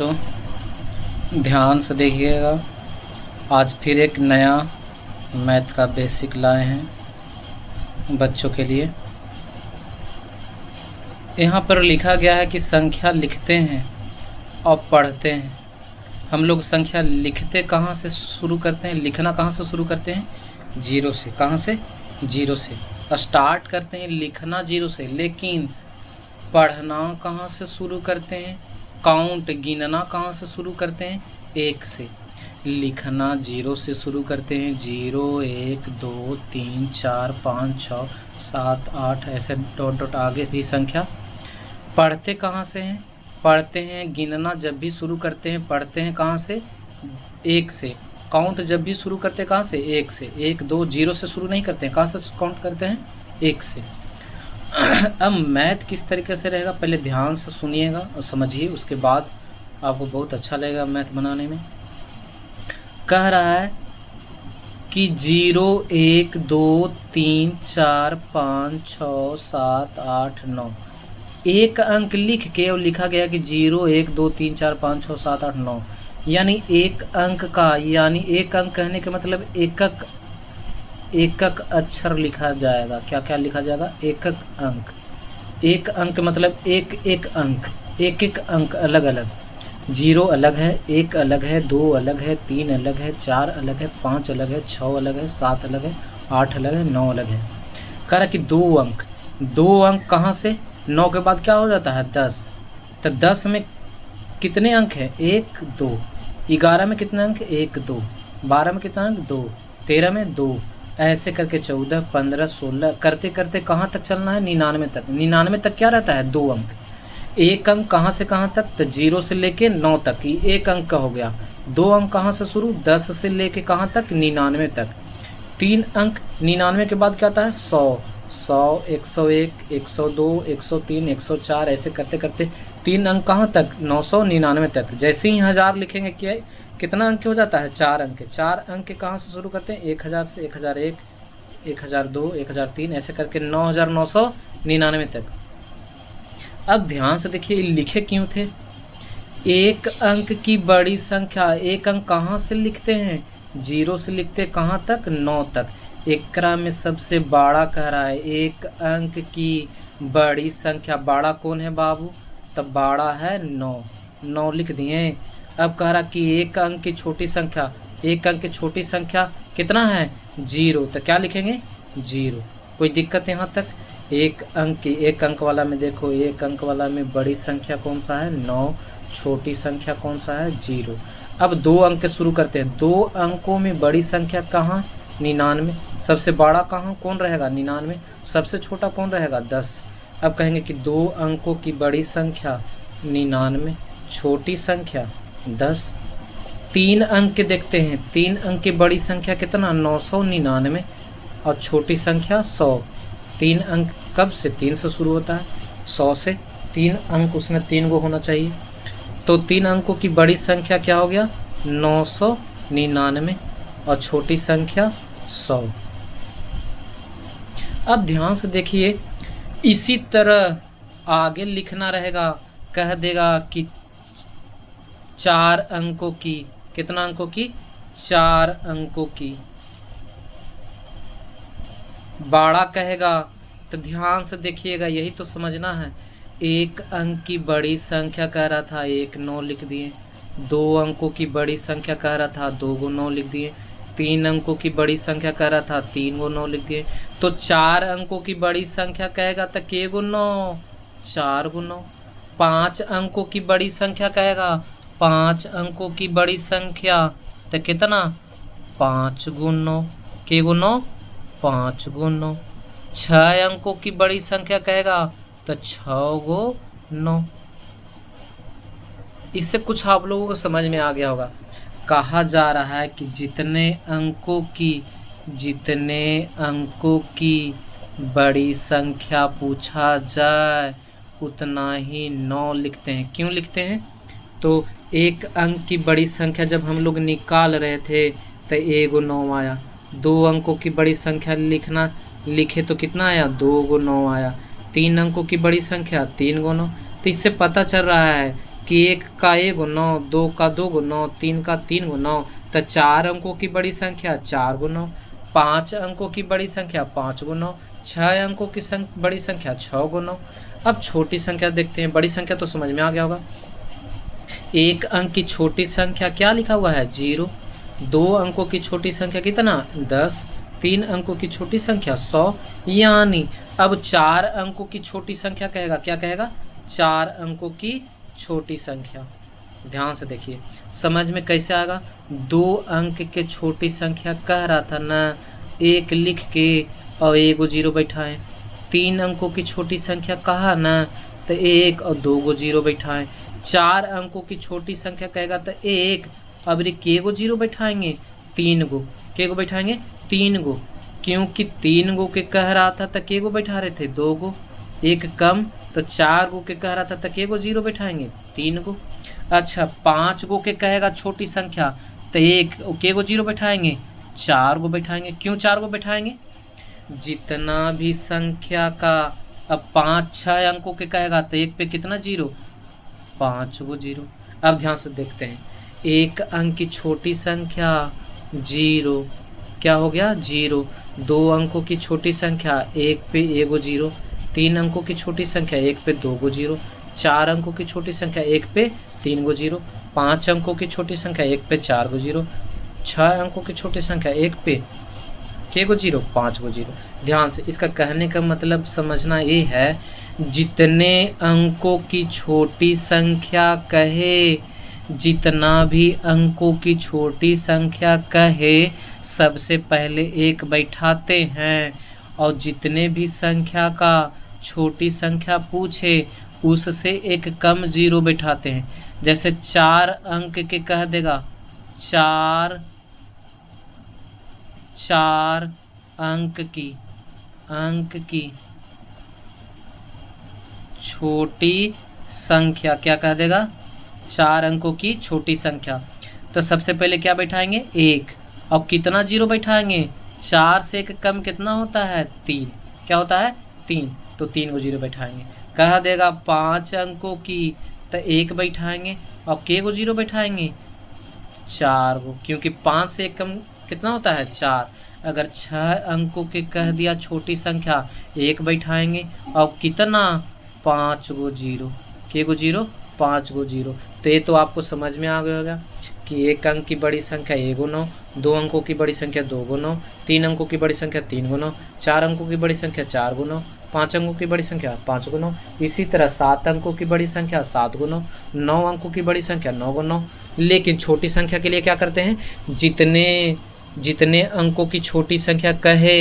बच्चों ध्यान से देखिएगा। आज फिर एक नया मैथ का बेसिक लाए हैं बच्चों के लिए। यहाँ पर लिखा गया है कि संख्या लिखते हैं और पढ़ते हैं। हम लोग संख्या लिखते कहाँ से शुरू करते हैं, लिखना कहाँ से शुरू करते हैं? जीरो से। कहाँ से? जीरो से स्टार्ट करते हैं, लिखना जीरो से। लेकिन पढ़ना कहाँ से शुरू करते हैं? काउंट गिनना कहाँ से शुरू करते हैं? एक से। लिखना जीरो से शुरू करते हैं। 0 1 2 3 4 5 6 7 8 ऐसे डॉट डॉट आगे भी संख्या। पढ़ते कहाँ से हैं? पढ़ते हैं गिनना जब भी शुरू करते हैं पढ़ते हैं कहाँ से? एक से। काउंट जब भी शुरू करते हैं कहाँ से? एक से। 1 2 0 से शुरू नहीं करते हैं, कहाँ से काउंट करते हैं? एक से। अब मैथ किस तरीके से रहेगा पहले ध्यान से सुनिएगा और समझिए, उसके बाद आपको बहुत अच्छा लगेगा मैथ बनाने में। कह रहा है कि 0 1 2 3 4 5 6 7 8 9 एक अंक लिख के और लिखा गया कि 0 1 2 3 4 5 6 7 8 9 यानी एक अंक का, यानी एक अंक कहने के मतलब एकक एकक अक्षर लिखा जाएगा। क्या क्या लिखा जाएगा? एकक अंक। एक अंक मतलब एक एक अंक, एक एक अंक अलग अलग। 0 अलग है, 1 अलग है, 2 अलग है, 3 अलग है, 4 अलग है, 5 अलग है, 6 अलग है, 7 अलग है, 8 अलग है, 9 अलग है। कह रहा कि दो अंक कहाँ से? 9 के बाद क्या हो जाता है? 10। तो 10 में कितने अंक हैं? 1 2। 11 में कितने अंक? 1 2। 12 में कितना अंक? 2। 13 में 2। ऐसे करके 14 15 16 करते करते कहाँ तक चलना है? 99 तक। 99 तक क्या रहता है? 2 अंक। एक अंक कहाँ से कहाँ तक? तो 0 से लेके 9 तक ही एक अंक का हो गया। 2 अंक कहाँ से शुरू? 10 से लेके कहाँ तक? 99 तक। 3 अंक 99 के बाद क्या आता है? 100 100 101 102 103 104 ऐसे करते करते 3 अंक कहाँ तक? 999 तक। जैसे ही 1000 लिखेंगे क्या कितना अंक हो जाता है? 4 अंक। 4 अंक कहाँ से शुरू करते हैं? 1000 से 1001 1002 1003 ऐसे करके 9999 तक। अब ध्यान से देखिए लिखे क्यों थे? एक अंक की बड़ी संख्या। एक अंक कहाँ से लिखते हैं? 0 से लिखते कहाँ तक? 9 तक। एकरा में सबसे बड़ा कह रहा है एक अंक की बड़ी संख्या। बड़ा कौन है बाबू? तब बड़ा है 9। 9 लिख दिए। अब कह रहा कि एक अंक की छोटी संख्या। एक अंक की छोटी संख्या कितना है? 0। तो क्या लिखेंगे? 0। कोई दिक्कत यहाँ तक? एक अंक वाला में देखो, एक अंक वाला में बड़ी संख्या कौन सा है? 9। छोटी संख्या कौन सा है? 0। अब 2 अंक शुरू करते हैं। 2 अंकों में बड़ी संख्या कहाँ? 99। सबसे बड़ा कहाँ कौन रहेगा? 99। सबसे छोटा कौन रहेगा? 10। अब कहेंगे कि 2 अंकों की बड़ी संख्या 99, छोटी संख्या 10। 3 अंक देखते हैं। 3 अंक की बड़ी संख्या कितना? 999 और छोटी संख्या 100। 3 अंक कब से? 3 से शुरू होता है, 100 से। 3 अंक उसमें 3 गो होना चाहिए। तो 3 अंकों की बड़ी संख्या क्या हो गया? 999 और छोटी संख्या 100। अब ध्यान से देखिए, इसी तरह आगे लिखना रहेगा। कह देगा कि 4 अंकों की, कितना अंकों की? 4 अंकों की। बड़ा कहेगा तो ध्यान से देखिएगा, यही तो समझना है। एक अंक की बड़ी संख्या कह रहा था, 1 9 लिख दिए। 2 अंकों की बड़ी संख्या कह रहा था, 2 गो 9 लिख दिए। 3 अंकों की बड़ी संख्या कह रहा था, 3 गो 9 लिख दिए। तो 4 अंकों की बड़ी संख्या कहेगा तो के गो 9? 4 गो 9। 5 अंकों की बड़ी संख्या कहेगा, 5 अंकों की बड़ी संख्या तो कितना? 5 गुण 9। के गो 9? 5 गुण 9। 6 अंकों की बड़ी संख्या कहेगा तो 6 गो 9। इससे कुछ आप लोगों को समझ में आ गया होगा। कहा जा रहा है कि जितने अंकों की बड़ी संख्या पूछा जाए उतना ही 9 लिखते हैं। क्यों लिखते हैं? तो एक अंक की बड़ी संख्या जब हम लोग निकाल रहे थे तो 1 गो 9 आया। 2 अंकों की बड़ी संख्या लिखे तो कितना आया? 2 गो 9 आया। 3 अंकों की बड़ी संख्या 3 गो 9। तो इससे पता चल रहा है कि 1 का 1 गो 9, 2 का 2 गो 9, 3 का 3 गो 9, तो 4 अंकों की बड़ी संख्या 4 गो 9, 5 अंकों की बड़ी संख्या 5 गो 9, 6 अंकों की बड़ी संख्या 6 गो 9। अब छोटी संख्या देखते हैं, बड़ी संख्या तो समझ में आ गया होगा। 1 अंक की छोटी संख्या क्या लिखा हुआ है 0, 2 अंकों की छोटी संख्या कितना 10, 3 अंकों की छोटी संख्या 100, यानी अब 4 अंकों की छोटी संख्या कहेगा, क्या कहेगा 4 अंकों की छोटी संख्या। ध्यान से देखिए समझ में कैसे आएगा। 2 अंक के छोटी संख्या कह रहा था ना, 1 लिख के और 1 गो 0 बैठाएं। 3 अंकों की छोटी संख्या कहा ना, तो 1 और 2 गो 0 बैठाएं। 4 अंकों की छोटी संख्या कहेगा तो 1, अब रे के गो 0 बैठाएंगे 3 गो, के गो बैठाएंगे 3 गो, क्योंकि 3 गो के कह रहा था तो के गो बैठा रहे थे 2 गो, 1 कम तो 4 गो के कह रहा था तो के गो 0 बैठाएंगे 3 गो। अच्छा 5 गो के कहेगा छोटी संख्या तो 1 के गो 0 बैठाएंगे 4 गो बैठाएंगे। क्यों 4 गो बैठाएंगे, जितना भी संख्या का अब 5-6 अंकों के कहेगा तो 1 पे कितना 0, 5 गो 0। अब ध्यान से देखते हैं, 1 अंक की छोटी संख्या 0, क्या हो गया 0, 2 अंकों की छोटी संख्या 1 पे 1 गो 0, 3 अंकों की छोटी संख्या 1 पे 2 गो 0, 4 अंकों की छोटी संख्या 1 पे 3 गो 0, 5 अंकों की छोटी संख्या 1 पे 4 गो 0, 6 अंकों की छोटी संख्या 1 पे के गो 0, 5 गो 0। ध्यान से इसका कहने का मतलब समझना ये है, जितने अंकों की छोटी संख्या कहे, जितना भी अंकों की छोटी संख्या कहे सबसे पहले 1 बैठाते हैं, और जितने भी संख्या का छोटी संख्या पूछे उससे 1 कम 0 बैठाते हैं। जैसे 4 अंक के कह देगा 4 अंक की छोटी संख्या, क्या कह देगा 4 अंकों की छोटी संख्या, तो सबसे पहले क्या बैठाएंगे 1, अब कितना 0 बैठाएंगे, 4 से 1 कम कितना होता है 3, क्या होता है 3, तो 3 गो 0 बैठाएंगे। कह देगा 5 अंकों की तो 1 बैठाएंगे, अब के गो 0 बैठाएंगे 4 गो, क्योंकि 5 से 1 कम कितना होता है 4। अगर 6 अंकों के कह दिया छोटी संख्या 1 बैठाएंगे, अब कितना 5 गो 0, के गो 0, 5 गो 0। तो ये तो आपको समझ में आ गया होगा कि 1 अंक की बड़ी संख्या 1 गो 9, 2 अंकों की बड़ी संख्या 2 गो 9, 3 अंकों की बड़ी संख्या 3 गो 9, 4 अंकों की बड़ी संख्या 4 गो 9, 5 अंकों की बड़ी संख्या 5 गो 9, इसी तरह 7 अंकों की बड़ी संख्या 7 गो 9, 9 अंकों की बड़ी संख्या 9 गो 9। लेकिन छोटी संख्या के लिए क्या करते हैं, जितने अंकों की छोटी संख्या कहे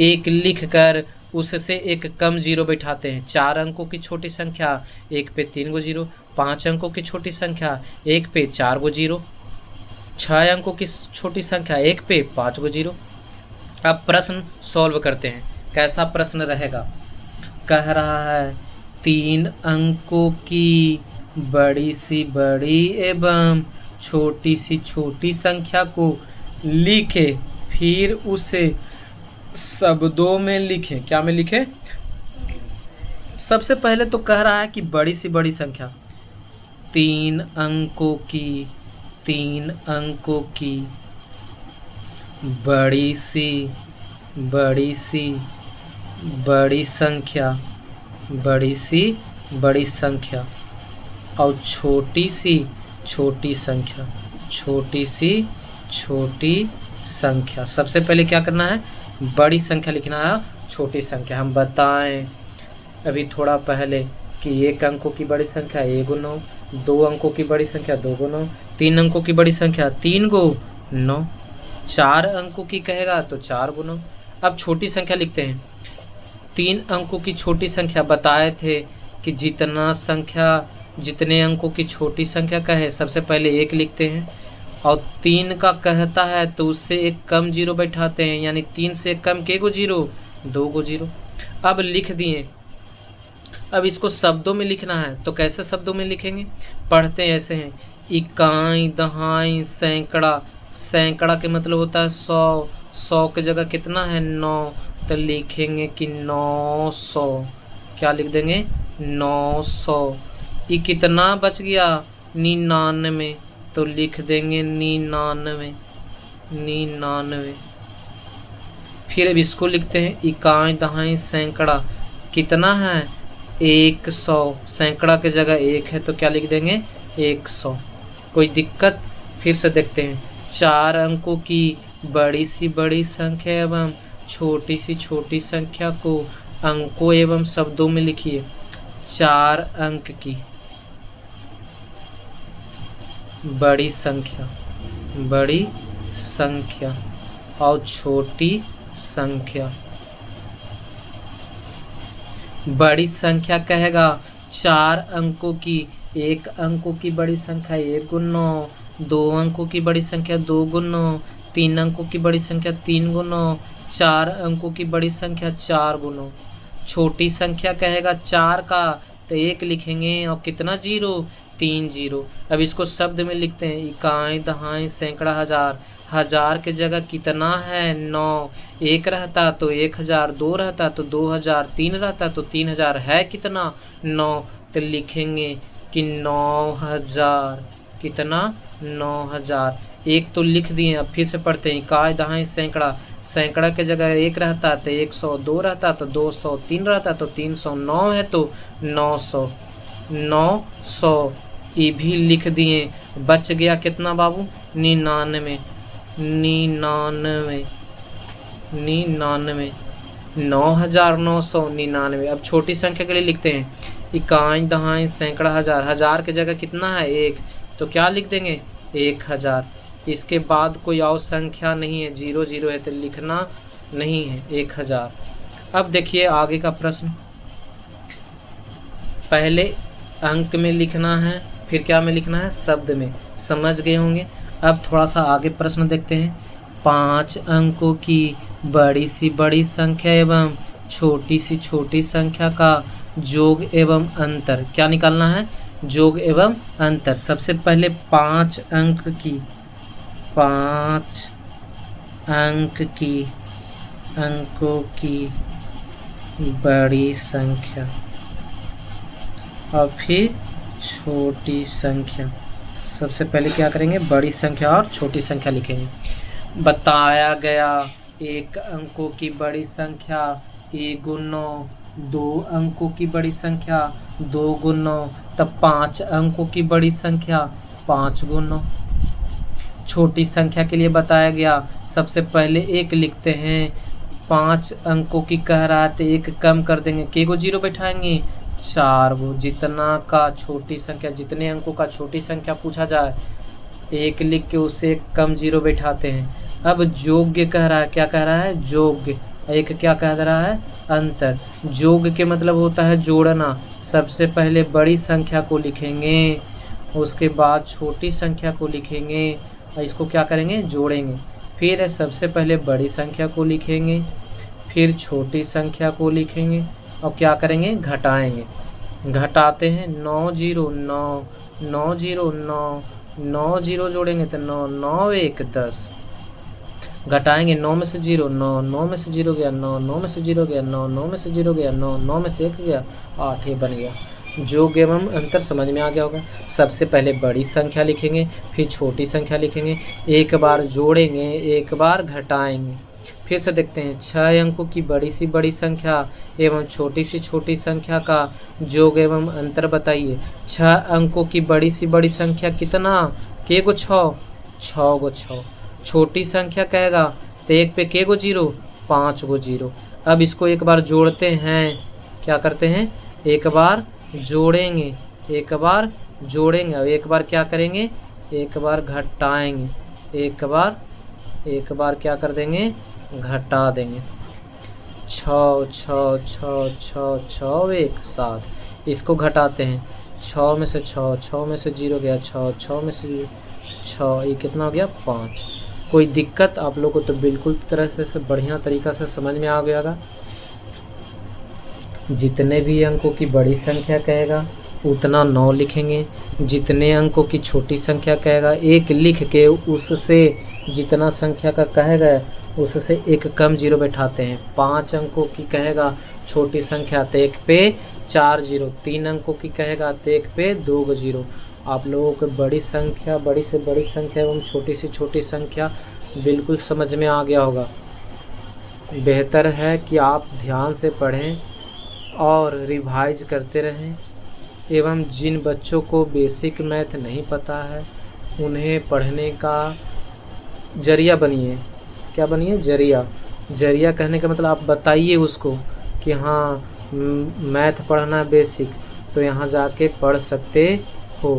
1 लिख कर उससे 1 कम 0 बैठाते हैं। 4 अंकों की छोटी संख्या 1 पे 3 गो 0, 5 अंकों की छोटी संख्या 1 पे 4 गो 0, 6 अंकों की छोटी संख्या 1 पे 5 गो 0। अब प्रश्न सॉल्व करते हैं। कैसा प्रश्न रहेगा, कह रहा है 3 अंकों की बड़ी सी बड़ी एवं छोटी सी छोटी संख्या को लिखे, फिर उसे शब्दों में लिखे। क्या में लिखे, सबसे पहले तो कह रहा है कि बड़ी सी बड़ी संख्या 3 अंकों की बड़ी संख्या और छोटी सी छोटी संख्या। सबसे पहले क्या करना है, बड़ी संख्या लिखना है, छोटी संख्या हम बताएं अभी थोड़ा पहले कि 1 अंकों की बड़ी संख्या 1 गो 9, 2 अंकों की बड़ी संख्या 2 गो 9, 3 अंकों की बड़ी संख्या 3 गो 9, 4 अंकों की कहेगा तो 4 गो 9। अब छोटी संख्या लिखते हैं। 3 अंकों की छोटी संख्या बताए थे कि जितने अंकों की छोटी संख्या कहे सबसे पहले 1 लिखते हैं, और 3 का कहता है तो उससे 1 कम 0 बैठाते हैं, यानी 3 से 1 कम के गो 0, 2 गो 0। अब लिख दिए। अब इसको शब्दों में लिखना है, तो कैसे शब्दों में लिखेंगे, पढ़ते हैं ऐसे हैं, इकाई, दहाई, सैकड़ा। सैकड़ा के मतलब होता है 100, 100 की जगह कितना है 9, तो लिखेंगे कि 900। क्या लिख देंगे 900। ये कितना बच गया 99, तो लिख देंगे 99, 99। फिर अब इसको लिखते हैं इकाई दहाई सैकड़ा, कितना है 100, सैकड़ा के जगह 1 है तो क्या लिख देंगे 100। कोई दिक्कत? फिर से देखते हैं, 4 अंकों की बड़ी सी बड़ी संख्या एवं छोटी सी छोटी संख्या को अंकों एवं शब्दों में लिखिए। 4 अंक की बड़ी संख्या और छोटी संख्या। बड़ी संख्या कहेगा 4 अंकों की, 1 अंकों की बड़ी संख्या 1 × 9, 2 अंकों की बड़ी संख्या 2 × 9, 3 अंकों की बड़ी संख्या 3 × 9, 4 अंकों की बड़ी संख्या 4 × 9। छोटी संख्या कहेगा 4 का तो 1 लिखेंगे और कितना 0, 3 0। अब इसको शब्द में लिखते हैं, इकाई दहाई सैकड़ा हजार। हजार के जगह कितना है 9, 1 रहता तो 1000, 2 रहता तो 2000, 3 रहता तो 3000, है कितना 9, तो लिखेंगे कि 9000। कितना 9000। 1 तो लिख दिए। अब फिर से पढ़ते हैं, इकाई दहाई सैकड़ा। सैकड़ा के जगह 1 रहता तो 100, 2 रहता तो 200, 3 रहता तो 300, 9 है तो 900, 900 ये भी लिख दिए। बच गया कितना बाबू 99, 99, 99। अब छोटी संख्या के लिए लिखते हैं, इकाई दहाई सैकड़ा हजार। हजार के जगह कितना है 1 तो क्या लिख देंगे 1000। इसके बाद कोई और संख्या नहीं है, 0 0 है तो लिखना नहीं है 1000। अब देखिए आगे का प्रश्न, पहले अंक में लिखना है, फिर क्या में लिखना है शब्द में। समझ गए होंगे। अब थोड़ा सा आगे प्रश्न देखते हैं, 5 अंकों की बड़ी सी बड़ी संख्या एवं छोटी सी छोटी संख्या का जोग एवं अंतर। क्या निकालना है, जोग एवं अंतर। सबसे पहले 5 अंकों की बड़ी संख्या और फिर छोटी संख्या। सबसे पहले क्या करेंगे, बड़ी संख्या और छोटी संख्या लिखेंगे। बताया गया 1 अंकों की बड़ी संख्या 1 × 9, 2 अंकों की बड़ी संख्या 2 × 9, तब 5 अंकों की बड़ी संख्या 5 × 9। छोटी संख्या के लिए बताया गया, सबसे पहले 1 लिखते हैं। 5 अंकों की कह रहा है तो 1 कम कर देंगे, के को 0 बैठाएंगे 4 गो। जितना का छोटी संख्या, जितने अंकों का छोटी संख्या पूछा जाए 1 लिख के उससे 1 कम 0 बैठाते हैं। अब जोग्य कह रहा है, क्या कह रहा है जोग्य। 1 क्या कह रहा है अंतर। जोग के मतलब होता है जोड़ना। सबसे पहले बड़ी संख्या को लिखेंगे, उसके बाद छोटी संख्या को लिखेंगे और इसको क्या करेंगे जोड़ेंगे। फिर सबसे पहले बड़ी संख्या को लिखेंगे, फिर छोटी संख्या को लिखेंगे और क्या करेंगे घटाएंगे। घटाते हैं 9 0 9, 9 0 9, 9 0 जोड़ेंगे तो 9 9 1 10। घटाएंगे 9 में से 0 9, 9 में से 0 गया 9, 9 में से 0 गया 9, 9 में से 0 गया 9, 9 में से 1 गया 8, ये बन गया। जोग एवं अंतर समझ में आ गया होगा। सबसे पहले बड़ी संख्या लिखेंगे, फिर छोटी संख्या लिखेंगे, एक बार जोड़ेंगे, एक बार घटाएंगे। फिर से देखते हैं, 6 अंकों की बड़ी सी बड़ी संख्या एवं छोटी सी छोटी संख्या का जोग एवं अंतर बताइए। 6 अंकों की बड़ी सी बड़ी संख्या कितना, के गो 6, 6 गो 6। छोटी संख्या कहेगा तो 1 पे के गो 0, 5 गो 0। अब इसको एक बार जोड़ते हैं, क्या करते हैं एक बार जोड़ेंगे, एक बार जोड़ेंगे और एक बार क्या करेंगे, एक बार घटाएंगे, एक बार क्या कर देंगे घटा देंगे। 6 6 6 6 6 1 7। इसको घटाते हैं, 6 में से 6, 6 में से 0 गया 6, 6 में से 6, ये कितना हो गया 5। कोई दिक्कत आप लोग को तो बिल्कुल तरह से बढ़िया तरीक़ा से समझ में आ गया होगा। जितने भी अंकों की बड़ी संख्या कहेगा उतना 9 लिखेंगे, जितने अंकों की छोटी संख्या कहेगा 1 लिख के उससे जितना संख्या का कहेगा उससे 1 कम 0 बैठाते हैं। 5 अंकों की कहेगा छोटी संख्या तो 1 पे 4 0, 3 अंकों की कहेगा तो 1 पे 2 0 आप लोगों को बड़ी से बड़ी संख्या एवं छोटी से छोटी संख्या बिल्कुल समझ में आ गया होगा। बेहतर है कि आप ध्यान से पढ़ें और रिवाइज करते रहें। एवं जिन बच्चों को बेसिक मैथ नहीं पता है उन्हें पढ़ने का जरिया बनिए। क्या बनिए? जरिया कहने का मतलब आप बताइए उसको कि हाँ मैथ पढ़ना बेसिक, तो यहाँ जाके पढ़ सकते हो।